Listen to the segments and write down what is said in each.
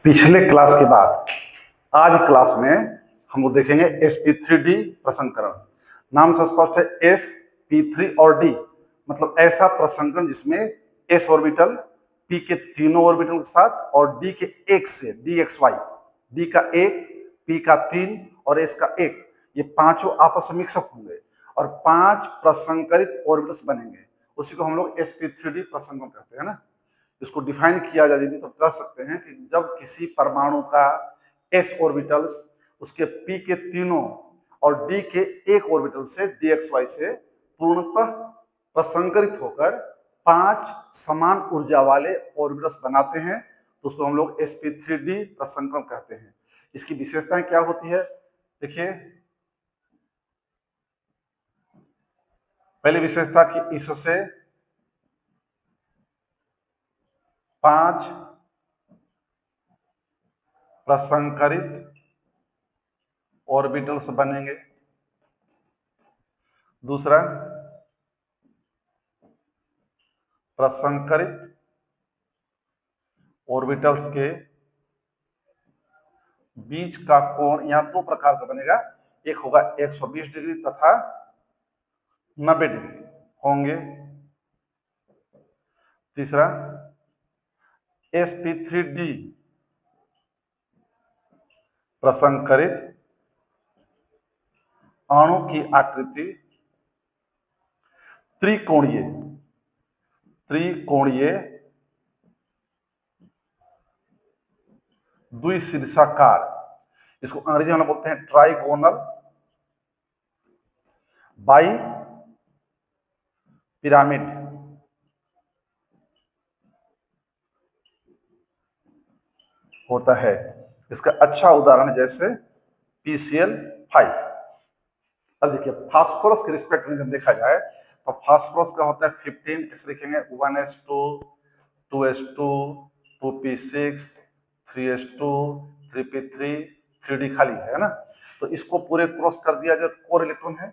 पिछले क्लास के बाद आज क्लास में हम लोग देखेंगे sp3d प्रसंकरण। नाम से स्पष्ट है, sp3 और d मतलब ऐसा प्रसंकरण जिसमें s ऑर्बिटल p के तीनों ऑर्बिटल के साथ और d के एक से dxy, d का एक, p का तीन और s का एक, ये पांचों आपस में मिक्सअप होंगे और पांच प्रसंकरित ऑर्बिटल्स बनेंगे। उसी को हम लोग sp3d प्रसंकरण कहते हैं ना। इसको डिफाइन किया जाए तो कह सकते हैं कि जब किसी परमाणु का s ऑर्बिटल्स उसके p के तीनों और d के एक ऑर्बिटल से dxy से पूर्णतः प्रसंकरित होकर पांच समान ऊर्जा वाले ऑर्बिटल्स बनाते हैं तो उसको हम लोग sp3d प्रसंकरण कहते हैं। इसकी विशेषताएं क्या होती है, देखिए। पहली विशेषता कि इससे पांच प्रसंकरित ऑर्बिटल्स बनेंगे। दूसरा, प्रसंकरित ऑर्बिटल्स के बीच का कोण यहां दो प्रकार का बनेगा, एक होगा 120 डिग्री तथा 90 डिग्री होंगे। तीसरा, sp3d प्रसंकरित अणु की आकृति त्रिकोणीय द्विशीर्षाकार, इसको अंग्रेजी में बोलते हैं ट्राइगोनल बाई पिरामिड होता है। इसका अच्छा उदाहरण जैसे PCl5। अब देखिए, फास्फोरस के रिस्पेक्ट में जब देखा जाए तो फास्फोरस का होता है 15, इसे लिखेंगे 1s2 2s2 2p6 3s2 3p3 3d खाली है ना। तो इसको पूरे क्रॉस कर दिया जाए तो 4 इलेक्ट्रॉन है।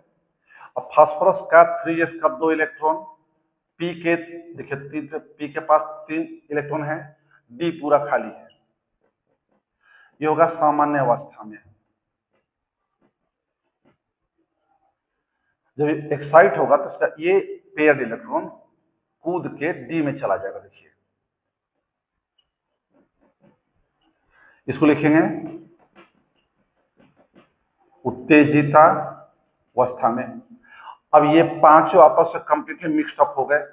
अब फास्फोरस का 3s का 2 इलेक्ट्रॉन, p के देखिए p के पास 3 इलेक्ट्रॉन है, d पूरा खाली है। ये होगा सामान्य अवस्था में। जब एक्साइट होगा तो इसका ये पेयर्ड इलेक्ट्रॉन कूद के डी में चला जाएगा। देखिए, इसको लिखेंगे उत्तेजिता अवस्था में। अब ये पांचों आपस में कंप्लीटली मिक्स्ड अप हो गए,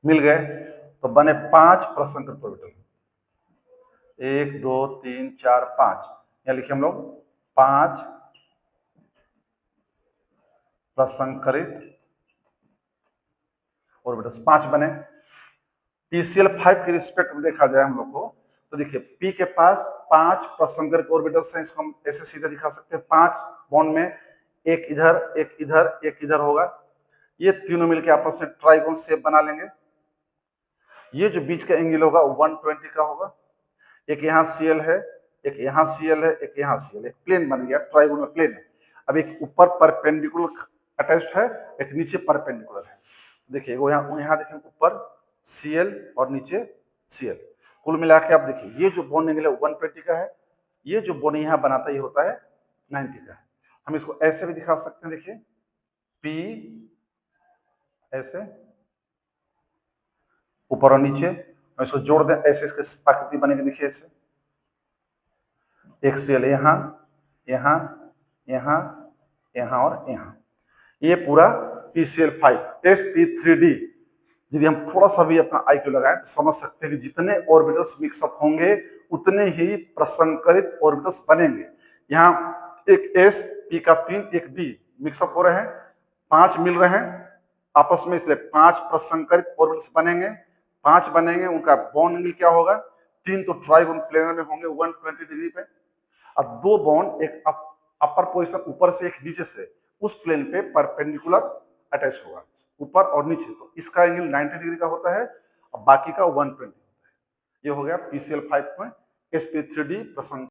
मिल गए तो बने पांच प्रसंकरित ऑर्बिटल, 1 2 3 4 5। यहां लिखे हम लोग पांच प्रसंकरित ऑर्बिटल्स, पांच बने। PCl5 के रिस्पेक्ट में देखा जाए हम लोग को तो देखिए, p के पास पांच प्रसंकरित ऑर्बिटल्स हैं। इसको हम ऐसे सीधे दिखा सकते हैं, पांच बॉन्ड में एक इधर एक इधर एक इधर होगा। ये तीनों मिलकर आपस में ट्राइगोन शेप बना लेंगे। ये जो बीच का एंगल होगा 120 का होगा। एक यहाँ Cl है, एक यहाँ Cl है, एक यहाँ Cl, एक प्लेन बन गया, ट्राइगोनल प्लेन है। अब एक ऊपर परपेंडिकुलर अटैच्ड है, एक नीचे परपेंडिकुलर है। देखिए वो यहाँ देखें, ऊपर Cl और नीचे Cl। कुल मिला के आप देखिए, ये जो बॉन्ड एंगल है 120 का है, ये जो बॉन्ड यहाँ बनाता है ये होता है 90 का है। हम इसको ऐसे भी दिखा सकते हैं, देखिए P ऐसे ऊपर और नीचे, हम इसको जोड़ दें ऐसे, इसकी आकृति बनेगी। देखिए ऐसे एक Cl यहाँ यहाँ यहाँ यहाँ और यहाँ, ये पूरा PCl5 sp3d। यदि हम थोड़ा सा भी अपना IQ लगाएं तो समझ सकते हैं कि जितने ऑर्बिटल्स मिक्सअप होंगे उतने ही प्रसंकरित ऑर्बिटल्स बनेंगे। यहाँ एक s, p का 3, एक d मिक्सअप हो रहे हैं, पांच मिल रहे हैं आपस में, इसलिए पांच प्रसंकरित ऑर्बिटल्स बनेंगे। पांच बनेंगे, उनका बॉन्ड एंगल क्या होगा, तीन तो ट्राइगोन प्लेनर में होंगे 120 डिग्री पे, और दो बॉन्ड एक अपर पोजीशन ऊपर से एक नीचे से उस प्लेन पे परपेंडिकुलर अटैच होगा, ऊपर और नीचे। तो इसका एंगल 90 डिग्री का होता है और बाकी का 120 होता है। ये हो गया PCl5 में sp3d प्रसंग